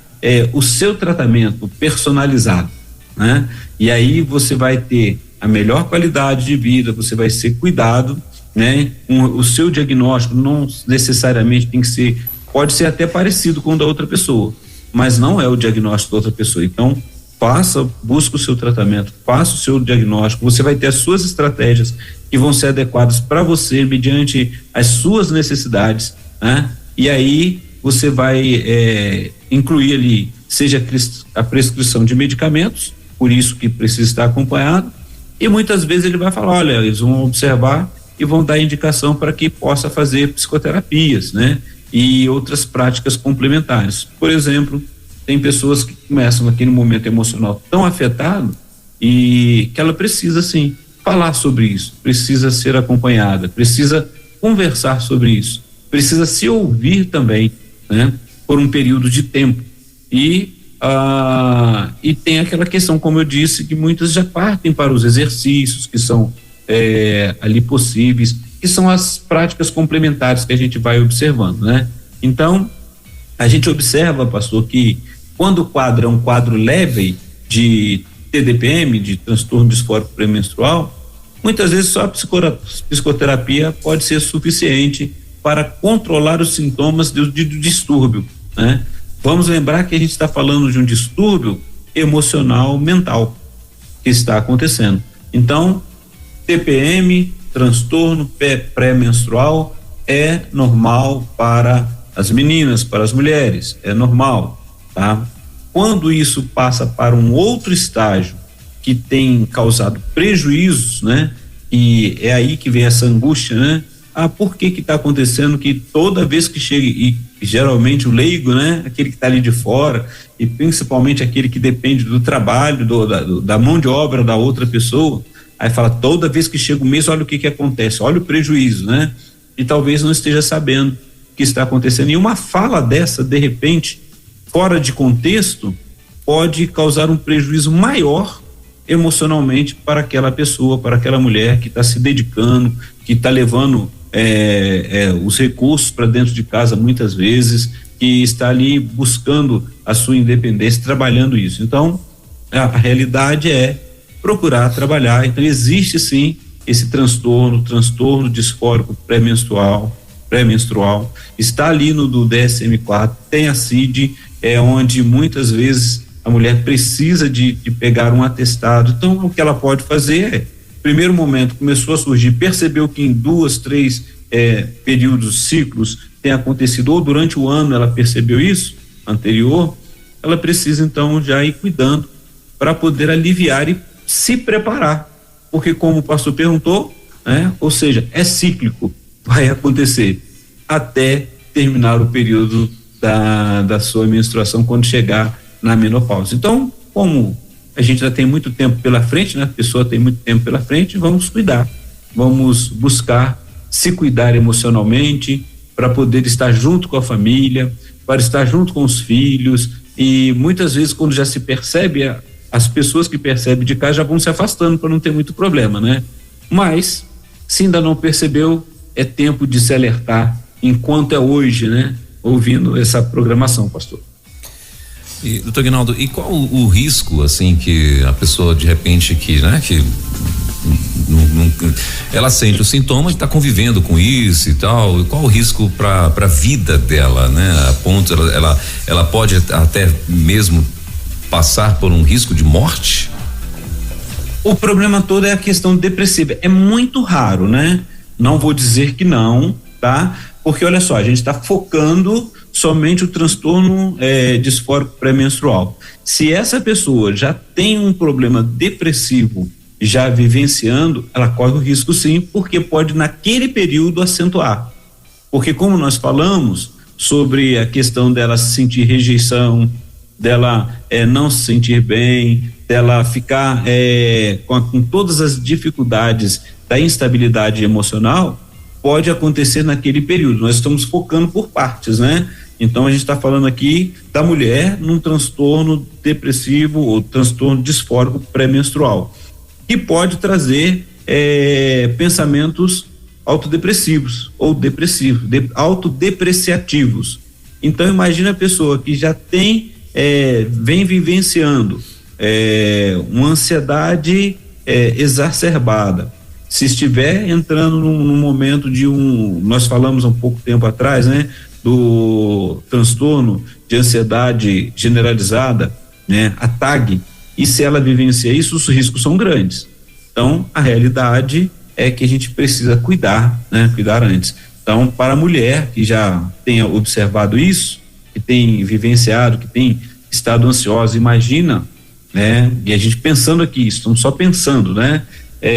o seu tratamento personalizado, né? E aí você vai ter a melhor qualidade de vida, você vai ser cuidado, né? O seu diagnóstico não necessariamente tem que ser, pode ser até parecido com o da outra pessoa, mas não é o diagnóstico da outra pessoa. Então, busca o seu tratamento, faça o seu diagnóstico, você vai ter as suas estratégias que vão ser adequadas para você, mediante as suas necessidades, né? E aí você vai incluir ali, seja a prescrição de medicamentos, por isso que precisa estar acompanhado, e muitas vezes ele vai falar, olha, eles vão observar e vão dar indicação para que possa fazer psicoterapias, né? E outras práticas complementares. Por exemplo, tem pessoas que começam naquele momento emocional tão afetado e que ela precisa, sim, falar sobre isso, precisa ser acompanhada, precisa conversar sobre isso, precisa se ouvir também, né? Por um período de tempo. E tem aquela questão, como eu disse, que muitas já partem para os exercícios que são ali possíveis, que são as práticas complementares que a gente vai observando, né? Então, a gente observa, pastor, que quando o quadro é um quadro leve de TDPM, de transtorno disfórico pré-menstrual, muitas vezes só a psicoterapia pode ser suficiente para controlar os sintomas do distúrbio, né? Vamos lembrar que a gente está falando de um distúrbio emocional mental que está acontecendo. Então, TPM, transtorno pré-menstrual, é normal para as meninas, para as mulheres, é normal, tá? Quando isso passa para um outro estágio que tem causado prejuízos, né? E é aí que vem essa angústia, né? Por que está acontecendo que toda vez que chega, e geralmente o leigo, né? Aquele que está ali de fora, e principalmente aquele que depende do trabalho, da mão de obra da outra pessoa, aí fala, toda vez que chega o mês, olha o que acontece, olha o prejuízo, né? E talvez não esteja sabendo o que está acontecendo. E uma fala dessa, de repente, fora de contexto, pode causar um prejuízo maior emocionalmente para aquela pessoa, para aquela mulher que está se dedicando, que está levando os recursos para dentro de casa muitas vezes, que está ali buscando a sua independência, trabalhando isso. Então, a realidade é procurar trabalhar. Então, existe sim esse transtorno disfórico pré-menstrual, está ali no do DSM-4, tem a CID, onde muitas vezes a mulher precisa de pegar um atestado. Então, o que ela pode fazer é, primeiro momento, começou a surgir, percebeu que em 2, 3 períodos, ciclos, tem acontecido, ou durante o ano ela percebeu isso, anterior, ela precisa então já ir cuidando para poder aliviar e se preparar, porque como o pastor perguntou, né? Ou seja, é cíclico, vai acontecer até terminar o período da sua menstruação, quando chegar na menopausa. Então, como a gente já tem muito tempo pela frente, né? A pessoa tem muito tempo pela frente, vamos cuidar, vamos buscar se cuidar emocionalmente, para poder estar junto com a família, para estar junto com os filhos. E muitas vezes, quando já se percebe, as pessoas que percebem de casa já vão se afastando para não ter muito problema, né? Mas, se ainda não percebeu, é tempo de se alertar enquanto é hoje, né? Ouvindo essa programação, pastor.
E, doutor Aguinaldo, e qual o risco, assim, que a pessoa de repente que ela sente os sintomas e está convivendo com isso e tal, e qual o risco para a vida dela, né? A ponto ela pode até mesmo passar por um risco de morte?
O problema todo é a questão depressiva. É muito raro, né? Não vou dizer que não, tá? Porque olha só, a gente está focando somente o transtorno disfórico pré-menstrual. Se essa pessoa já tem um problema depressivo já vivenciando, ela corre o risco sim, porque pode naquele período acentuar. Porque como nós falamos sobre a questão dela sentir rejeição, dela não se sentir bem, dela ficar com todas as dificuldades da instabilidade emocional, pode acontecer naquele período. Nós estamos focando por partes, né? Então a gente está falando aqui da mulher num transtorno depressivo ou transtorno disfórico pré-menstrual, que pode trazer pensamentos autodepressivos ou depressivos, autodepreciativos. Então imagina a pessoa que já vem vivenciando uma ansiedade exacerbada. Se estiver entrando num momento nós falamos um pouco tempo atrás, né, do transtorno de ansiedade generalizada, né, a TAG, e se ela vivencia isso, os riscos são grandes. Então, a realidade é que a gente precisa cuidar antes. Então, para a mulher que já tenha observado isso, que tem vivenciado, que tem estado ansiosa, imagina, né, e a gente pensando aqui, estamos só pensando, né,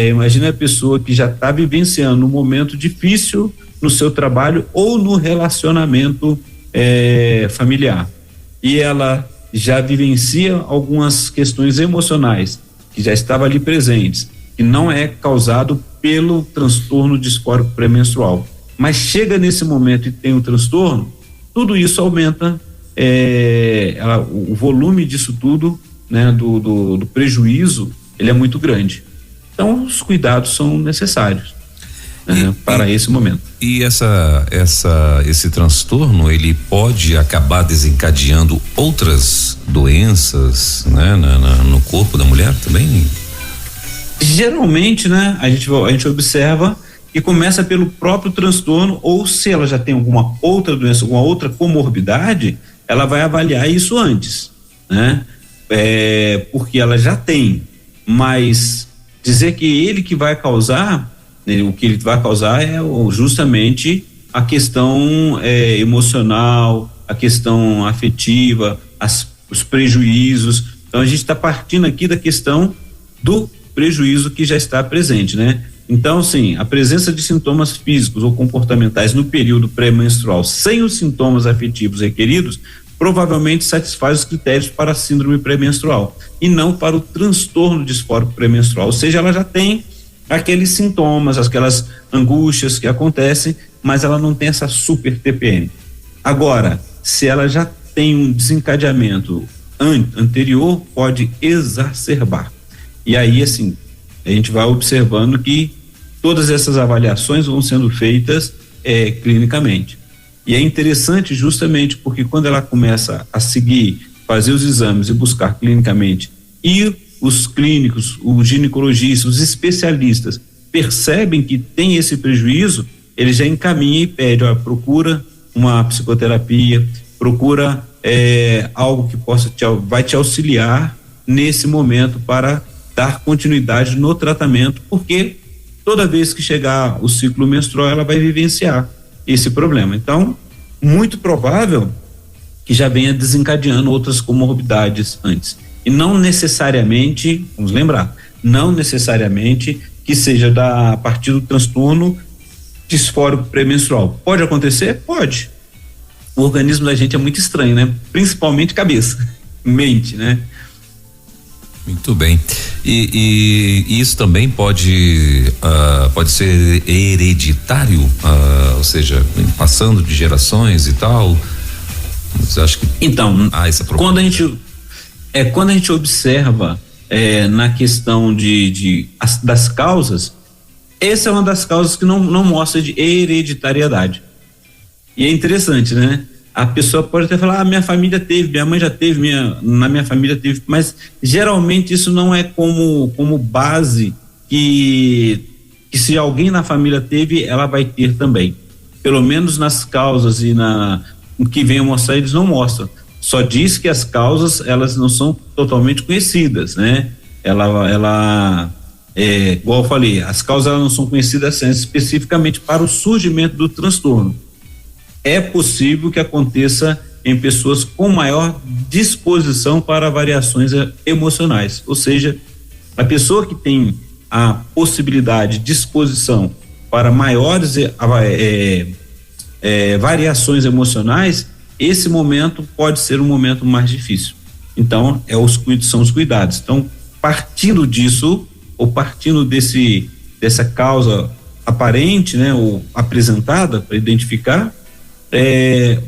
imagina a pessoa que já está vivenciando um momento difícil no seu trabalho ou no relacionamento familiar, e ela já vivencia algumas questões emocionais que já estavam ali presentes, que não é causado pelo transtorno disfórico pré-menstrual, mas chega nesse momento e tem um transtorno, tudo isso aumenta o volume disso tudo, né, do prejuízo, ele é muito grande. Então os cuidados são necessários para esse momento.
E esse transtorno, ele pode acabar desencadeando outras doenças, né, no corpo da mulher também?
Geralmente, né, a gente observa que começa pelo próprio transtorno, ou se ela já tem alguma outra doença, alguma outra comorbidade, ela vai avaliar isso antes, né? Porque ela já tem, mas dizer que ele que vai causar, né, o que ele vai causar é justamente a questão emocional, a questão afetiva, os prejuízos. Então a gente está partindo aqui da questão do prejuízo que já está presente, né? Então, sim, a presença de sintomas físicos ou comportamentais no período pré-menstrual sem os sintomas afetivos requeridos provavelmente satisfaz os critérios para a síndrome pré-menstrual e não para o transtorno disfórico pré-menstrual, ou seja, ela já tem aqueles sintomas, aquelas angústias que acontecem, mas ela não tem essa super TPM. Agora, se ela já tem um desencadeamento anterior, pode exacerbar. E aí, assim, a gente vai observando que todas essas avaliações vão sendo feitas clinicamente. E é interessante justamente porque quando ela começa a seguir, fazer os exames e buscar clinicamente, e os clínicos, os ginecologistas, os especialistas percebem que tem esse prejuízo, ele já encaminha e pede, procura uma psicoterapia, procura algo que vai te auxiliar nesse momento para dar continuidade no tratamento, porque toda vez que chegar o ciclo menstrual, ela vai vivenciar esse problema. Então, muito provável que já venha desencadeando outras comorbidades antes. E não necessariamente, vamos lembrar, não necessariamente que seja a partir do transtorno disfórico pré-menstrual. Pode acontecer? Pode. O organismo da gente é muito estranho, né? Principalmente cabeça, mente, né?
Muito bem. E isso também pode ser hereditário, ou seja, passando de gerações e tal. Você acha que
então, quando a gente observa na questão das causas, essa é uma das causas que não mostra de hereditariedade. E é interessante, né? A pessoa pode até falar, minha família teve, minha mãe já teve, na minha família teve, mas geralmente isso não é como base que se alguém na família teve, ela vai ter também. Pelo menos nas causas e o que vem a mostrar, eles não mostram. Só diz que as causas, elas não são totalmente conhecidas, né? Igual eu falei, as causas elas não são conhecidas especificamente para o surgimento do transtorno. É possível que aconteça em pessoas com maior disposição para variações emocionais, ou seja, a pessoa que tem a possibilidade, disposição para maiores variações emocionais, esse momento pode ser um momento mais difícil. Então, são os cuidados. Então, partindo disso, ou partindo dessa causa aparente, né, ou apresentada para identificar,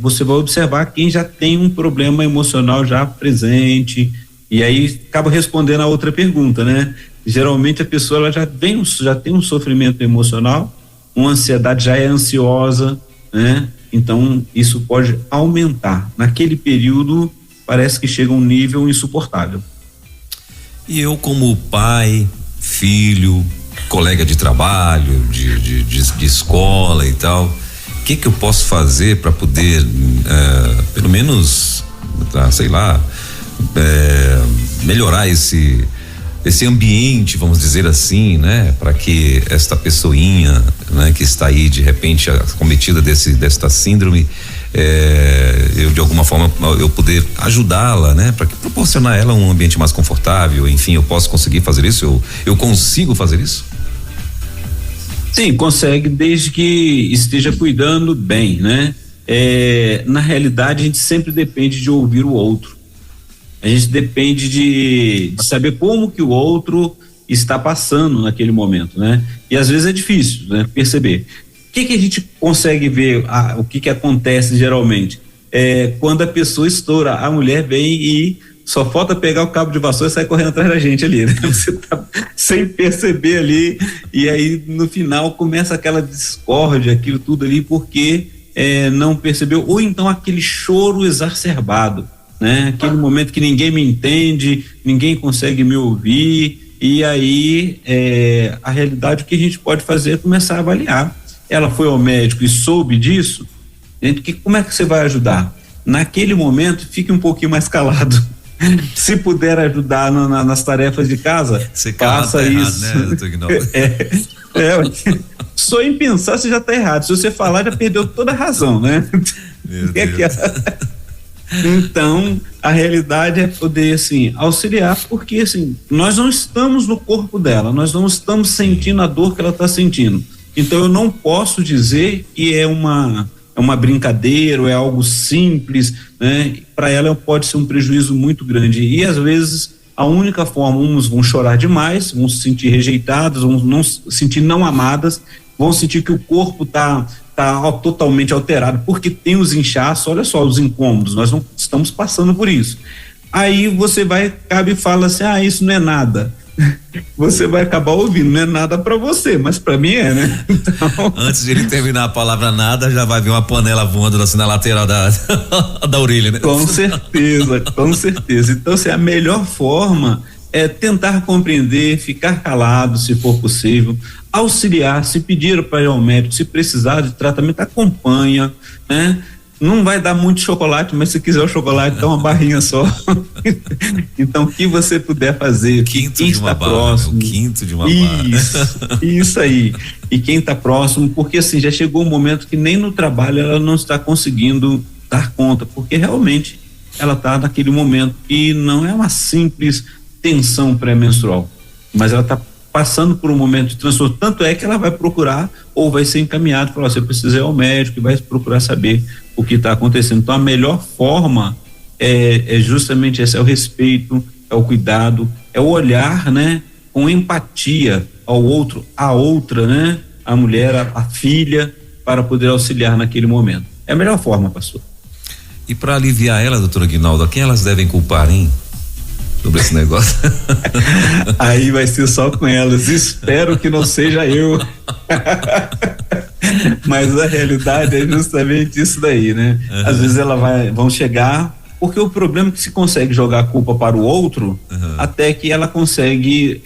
você vai observar quem já tem um problema emocional já presente, e aí acaba respondendo a outra pergunta, né? Geralmente a pessoa ela já tem um sofrimento emocional, uma ansiedade, já é ansiosa, né? Então isso pode aumentar. Naquele período parece que chega a um nível insuportável.
E eu, como pai, filho, colega de trabalho, de escola e tal, o que eu posso fazer para poder, pelo menos, sei lá, melhorar esse ambiente, vamos dizer assim, né? Para que esta pessoinha, né, que está aí de repente acometida desta síndrome, eu de alguma forma eu poder ajudá-la, né? Para proporcionar a ela um ambiente mais confortável, enfim, eu posso conseguir fazer isso? Eu consigo fazer isso?
Sim, consegue, desde que esteja cuidando bem, né? Na realidade, a gente sempre depende de ouvir o outro. A gente depende de saber como que o outro está passando naquele momento, né? E às vezes é difícil, né? Perceber. O que a gente consegue ver, o que acontece geralmente? Quando a pessoa estoura, a mulher vem e só falta pegar o cabo de vassoura e sair correndo atrás da gente ali, né? Você tá sem perceber ali, e aí no final começa aquela discórdia, aquilo tudo ali, porque não percebeu, ou então aquele choro exacerbado, né? Aquele momento que ninguém me entende, ninguém consegue me ouvir, e aí a realidade, o que a gente pode fazer é começar a avaliar. Ela foi ao médico e soube disso, gente, como é que você vai ajudar? Naquele momento, fique um pouquinho mais calado. Se puder ajudar nas tarefas de casa, faça isso. Errado, né, só em pensar você já está errado. Se você falar, já perdeu toda a razão, né? Então, a realidade é poder, assim, auxiliar, porque, assim, nós não estamos no corpo dela, nós não estamos sentindo a dor que ela está sentindo. Então, eu não posso dizer que é uma brincadeira, ou é algo simples, né? Para ela pode ser um prejuízo muito grande. E às vezes a única forma, uns vão chorar demais, vão se sentir rejeitadas, vão não se sentir não amadas, vão sentir que o corpo tá totalmente alterado, porque tem os inchaços, olha só os incômodos, nós não estamos passando por isso. Aí você cabe e fala assim, isso não é nada. Você vai acabar ouvindo, não é nada pra você, mas pra mim é, né? Então...
Antes de ele terminar a palavra nada, já vai vir uma panela voando assim na lateral da orelha, né?
Com certeza, com certeza. Então, assim, a melhor forma é tentar compreender, ficar calado, se for possível, auxiliar, se pedir para ir ao médico, se precisar de tratamento, acompanha, né? Não vai dar muito chocolate, mas se quiser o chocolate, dá uma barrinha só. Então, o que você puder fazer, quem está próximo.
O quinto de uma barra.
Isso aí. E quem está próximo, porque assim, já chegou um momento que nem no trabalho ela não está conseguindo dar conta, porque realmente ela está naquele momento e não é uma simples tensão pré-menstrual, mas ela está passando por um momento de transtorno, tanto é que ela vai procurar ou vai ser encaminhado para você precisa ir ao médico e vai procurar saber o que está acontecendo. Então a melhor forma é justamente esse, é o respeito, é o cuidado, é o olhar, né, com empatia ao outro, a outra, né, a mulher, a filha, para poder auxiliar naquele momento. É a melhor forma, pastor.
E para aliviar ela, doutor Aguinaldo, a quem elas devem culpar, hein? Sobre esse negócio.
Aí vai ser só com elas, espero que não seja eu. Mas a realidade é justamente isso daí, né? Às vezes vão chegar, porque o problema é que se consegue jogar a culpa para o outro, até que ela consegue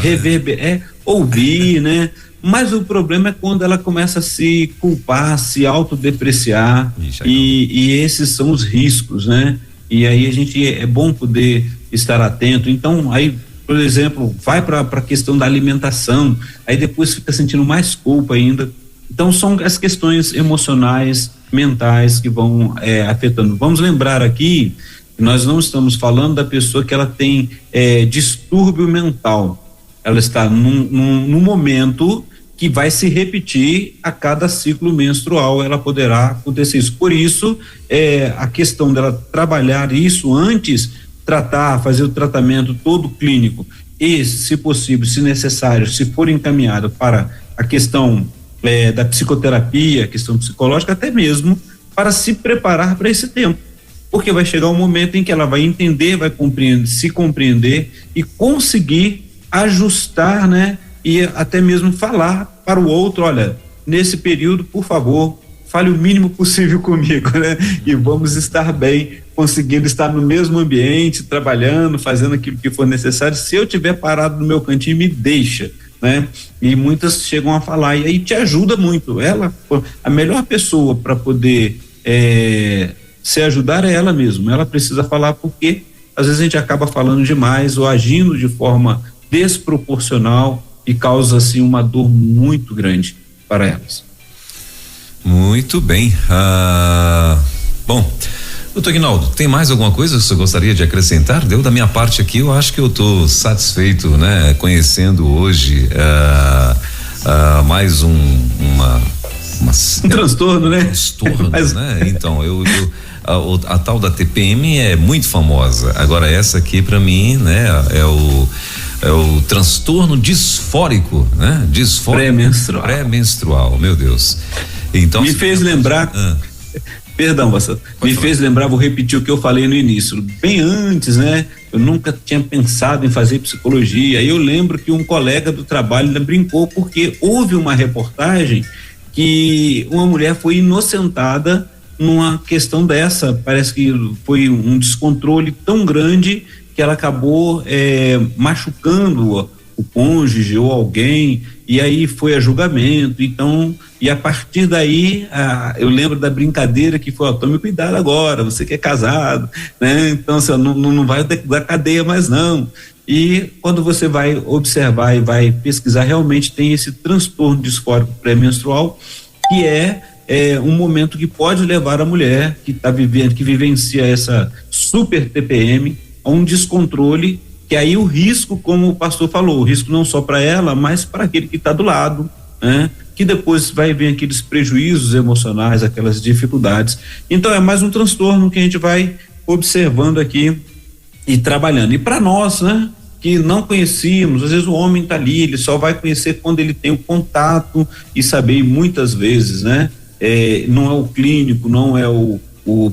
reverberar, ouvir, né? Mas o problema é quando ela começa a se culpar, se autodepreciar, e esses são os riscos, né? E aí é bom poder estar atento. Então, aí, por exemplo, vai para a questão da alimentação, aí depois fica sentindo mais culpa ainda. Então, são as questões emocionais, mentais que vão afetando. Vamos lembrar aqui que nós não estamos falando da pessoa que ela tem distúrbio mental. Ela está num momento que vai se repetir a cada ciclo menstrual, ela poderá acontecer isso. Por isso, a questão dela trabalhar isso antes, fazer o tratamento todo clínico e, se possível, se necessário, se for encaminhado para a questão da psicoterapia, questão psicológica, até mesmo para se preparar para esse tempo, porque vai chegar um momento em que ela vai entender, vai compreender, se compreender e conseguir ajustar, né? E até mesmo falar para o outro, olha, nesse período, por favor, fale o mínimo possível comigo, né? E vamos estar bem, conseguindo estar no mesmo ambiente, trabalhando, fazendo aquilo que for necessário. Se eu tiver parado no meu cantinho, me deixa, né? E muitas chegam a falar, e aí te ajuda muito. Ela, a melhor pessoa para poder se ajudar é ela mesma. Ela precisa falar, porque às vezes a gente acaba falando demais ou agindo de forma desproporcional e causa assim uma dor muito grande para elas.
Muito bem. Bom, doutor Aguinaldo, tem mais alguma coisa que você gostaria de acrescentar? Deu da minha parte aqui, eu acho que eu estou satisfeito, né? Conhecendo hoje mais um
transtorno, né?
Transtorno, né? Então, a tal da TPM é muito famosa. Agora essa aqui para mim, né? É o transtorno disfórico, né? Pré-menstrual, meu Deus. Então
me fez lembrar, perdão, fez lembrar, vou repetir o que eu falei no início, bem antes, né? Eu nunca tinha pensado em fazer psicologia. Aí eu lembro que um colega do trabalho ainda brincou, porque houve uma reportagem que uma mulher foi inocentada numa questão dessa. Parece que foi um descontrole tão grande que ela acabou machucando o cônjuge ou alguém, e aí foi a julgamento. Então, e a partir daí, eu lembro da brincadeira que foi, tome cuidado agora, você que é casado, né? Então, assim, não vai dar cadeia mais não. E quando você vai observar e vai pesquisar, realmente tem esse transtorno disfórico pré-menstrual, que é um momento que pode levar a mulher que está vivendo, que vivencia essa super TPM, a um descontrole, que aí o risco, como o pastor falou, o risco não só para ela, mas para aquele que está do lado, né? Que depois vai vir aqueles prejuízos emocionais, aquelas dificuldades. Então é mais um transtorno que a gente vai observando aqui e trabalhando. E para nós, né, que não conhecíamos, às vezes o homem está ali, ele só vai conhecer quando ele tem o contato e saber, e muitas vezes, né, não é o clínico, não é o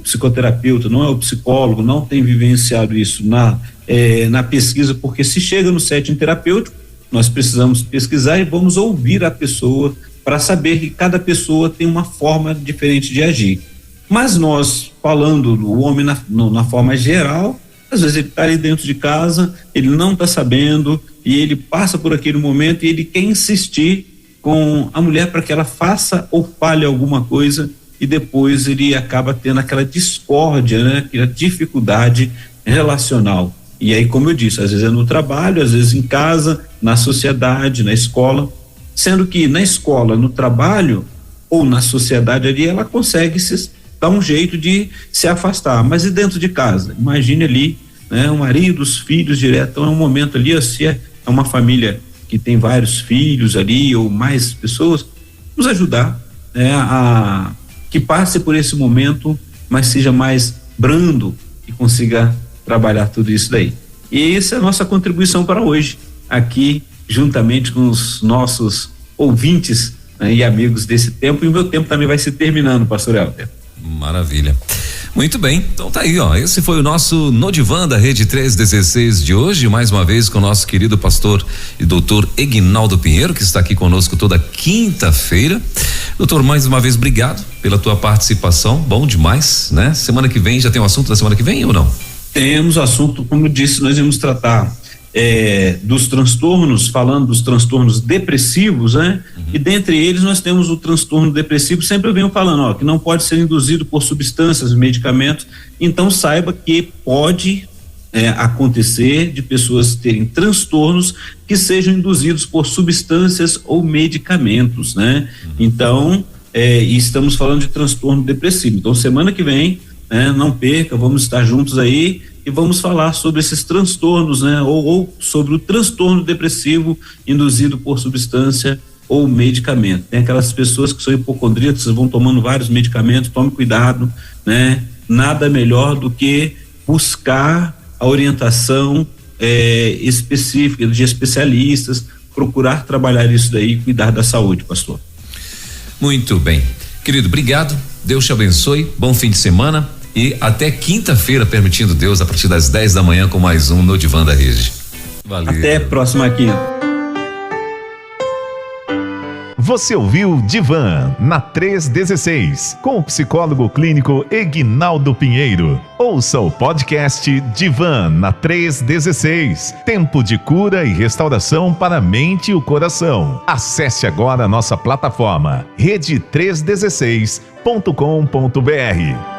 psicoterapeuta, não é o psicólogo, não tem vivenciado isso na pesquisa, porque se chega no setting terapêutico, nós precisamos pesquisar e vamos ouvir a pessoa para saber que cada pessoa tem uma forma diferente de agir. Mas nós, falando do homem na forma geral, às vezes ele está ali dentro de casa, ele não está sabendo, e ele passa por aquele momento e ele quer insistir com a mulher para que ela faça ou fale alguma coisa, e depois ele acaba tendo aquela discórdia, né? Aquela dificuldade relacional. E aí, como eu disse, às vezes é no trabalho, às vezes em casa, na sociedade, na escola, sendo que na escola, no trabalho ou na sociedade ali, ela consegue dar um jeito de se afastar. Mas e dentro de casa? Imagine ali, né? O marido, os filhos direto. Então é um momento ali, se é uma família que tem vários filhos ali ou mais pessoas, nos ajudar, né? Que passe por esse momento, mas seja mais brando e consiga trabalhar tudo isso daí. E essa é a nossa contribuição para hoje, aqui, juntamente com os nossos ouvintes, né, e amigos desse tempo. E o meu tempo também vai se terminando, pastor Helder.
Maravilha. Muito bem, então tá aí, ó. Esse foi o nosso No Divã da Rede 316 de hoje, mais uma vez com o nosso querido pastor e doutor Aguinaldo Pinheiro, que está aqui conosco toda quinta-feira. Doutor, mais uma vez, obrigado pela tua participação, bom demais, né? Semana que vem, já tem um assunto da semana que vem ou não?
Temos assunto, como eu disse, nós vamos tratar dos transtornos, falando dos transtornos depressivos, né? Uhum. E dentre eles nós temos o transtorno depressivo, sempre eu venho falando, que não pode ser induzido por substâncias, medicamentos. Então saiba que pode acontecer de pessoas terem transtornos que sejam induzidos por substâncias ou medicamentos, né? Uhum. Então, e estamos falando de transtorno depressivo. Então semana que vem, não perca, vamos estar juntos aí e vamos falar sobre esses transtornos, né? Ou sobre o transtorno depressivo induzido por substância ou medicamento. Tem aquelas pessoas que são hipocondríacas, vão tomando vários medicamentos, tome cuidado, né? Nada melhor do que buscar a orientação específica de especialistas, procurar trabalhar isso daí e cuidar da saúde, pastor.
Muito bem. Querido, obrigado. Deus te abençoe. Bom fim de semana e até quinta-feira, permitindo Deus, a partir das 10 da manhã com mais um no Divã da Rede. Valeu.
Até a próxima quinta.
Você ouviu Divã na 316, com o psicólogo clínico Eguinaldo Pinheiro. Ouça o podcast Divã na 316, tempo de cura e restauração para a mente e o coração. Acesse agora a nossa plataforma rede316.com.br.